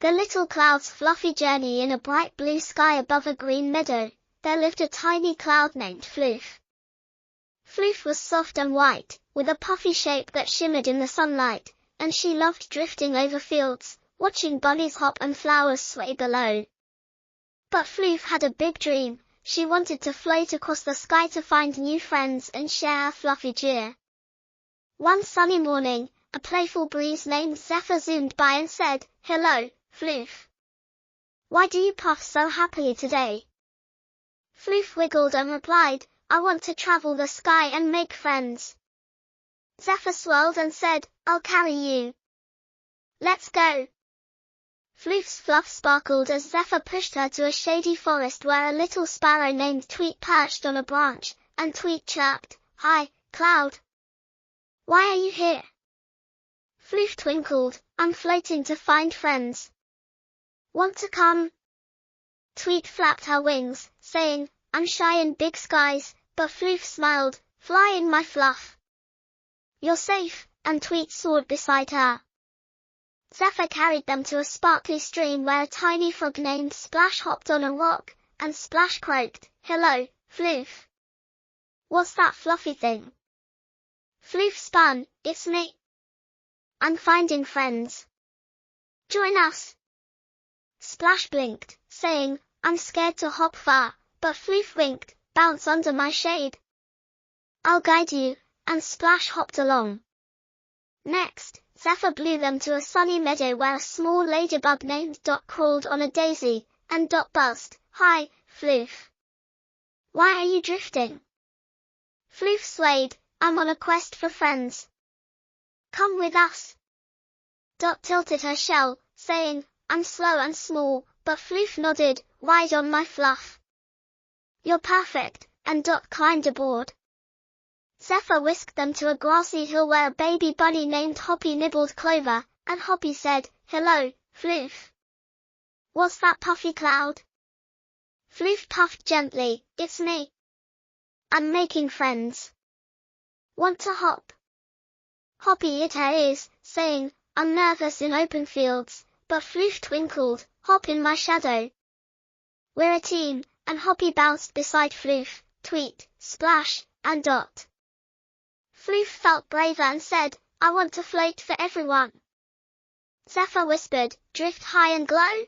The little clouds fluffy journey in a bright blue sky above a green meadow. There lived a tiny cloud named Floof. Floof was soft and white, with a puffy shape that shimmered in the sunlight, and she loved drifting over fields, watching bunnies hop and flowers sway below. But Floof had a big dream. She wanted to float across the sky to find new friends and share a fluffy cheer. One sunny morning, a playful breeze named Zephyr zoomed by and said, "Hello, Floof. Why do you puff so happily today?" Floof wiggled and replied, "I want to travel the sky and make friends." Zephyr swirled and said, "I'll carry you. Let's go." Floof's fluff sparkled as Zephyr pushed her to a shady forest where a little sparrow named Tweet perched on a branch, and Tweet chirped, "Hi, Cloud. Why are you here?" Floof twinkled, "I'm floating to find friends. Want to come?" Tweet flapped her wings, saying, "I'm shy in big skies," but Floof smiled, "Fly in my fluff. You're safe," and Tweet soared beside her. Zephyr carried them to a sparkly stream where a tiny frog named Splash hopped on a rock, and Splash croaked, "Hello, Floof. What's that fluffy thing?" Floof spun, "It's me. I'm finding friends. Join us." Splash blinked, saying, "I'm scared to hop far," but Floof winked, "Bounce under my shade. I'll guide you," and Splash hopped along. Next, Zephyr blew them to a sunny meadow where a small ladybug named Dot crawled on a daisy, and Dot buzzed, "Hi, Floof. Why are you drifting?" Floof swayed, "I'm on a quest for friends. Come with us." Dot tilted her shell, saying, "I'm slow and small," but Floof nodded, "Ride on my fluff. You're perfect," and Dot climbed aboard. Zephyr whisked them to a grassy hill where a baby bunny named Hoppy nibbled clover, and Hoppy said, "Hello, Floof. What's that puffy cloud?" Floof puffed gently, "It's me. I'm making friends. Want to hop?" Hoppy hid her ears, saying, "I'm nervous in open fields," but Floof twinkled, "Hop in my shadow. We're a team," and Hoppy bounced beside Floof, Tweet, Splash, and Dot. Floof felt braver and said, "I want to float for everyone." Zephyr whispered, "Drift high and glow."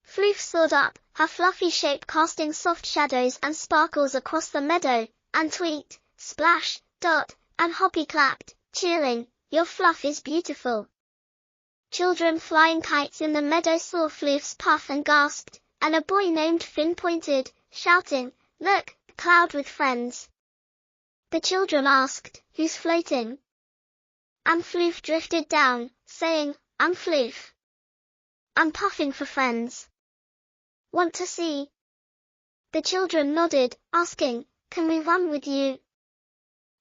Floof soared up, her fluffy shape casting soft shadows and sparkles across the meadow, and Tweet, Splash, Dot, and Hoppy clapped, cheering, "Your fluff is beautiful." Children flying kites in the meadow saw Floof's puff and gasped, and a boy named Finn pointed, shouting, "Look, a cloud with friends." The children asked, "Who's floating?" And Floof drifted down, saying, "I'm Floof. I'm puffing for friends. Want to see?" The children nodded, asking, "Can we run with you?"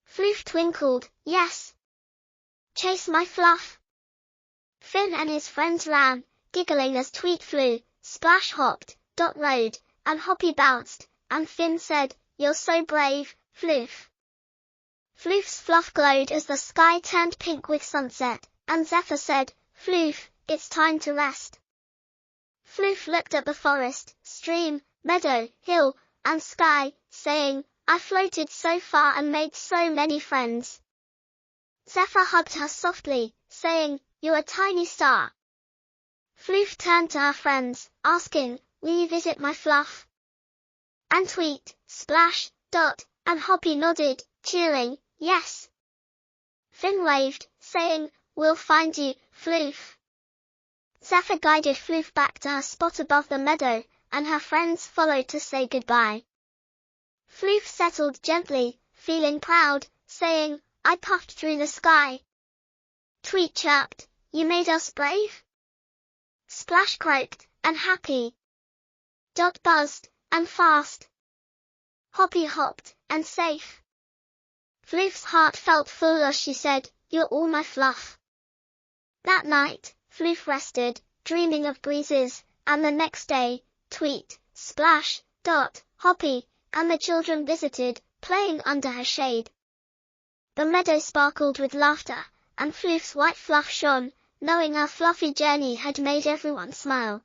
Floof twinkled, "Yes. Chase my fluff." Finn and his friends ran, giggling as Tweet flew, Splash hopped, Dot rode, and Hoppy bounced, and Finn said, "You're so brave, Floof." Floof's fluff glowed as the sky turned pink with sunset, and Zephyr said, "Floof, it's time to rest." Floof looked at the forest, stream, meadow, hill, and sky, saying, "I floated so far and made so many friends." Zephyr hugged her softly, saying, "You're a tiny star." Floof turned to her friends, asking, "Will you visit my fluff?" And Tweet, Splash, Dot, and Hoppy nodded, cheering, "Yes." Finn waved, saying, "We'll find you, Floof." Zephyr guided Floof back to her spot above the meadow, and her friends followed to say goodbye. Floof settled gently, feeling proud, saying, "I puffed through the sky." Tweet chirped, "You made us brave." Splash croaked, "And happy." Dot buzzed, "And fast." Hoppy hopped, "And safe." Floof's heart felt full as she said, "You're all my fluff." That night, Floof rested, dreaming of breezes, and the next day, Tweet, Splash, Dot, Hoppy, and the children visited, playing under her shade. The meadow sparkled with laughter, and Floof's white fluff shone, knowing our fluffy journey had made everyone smile.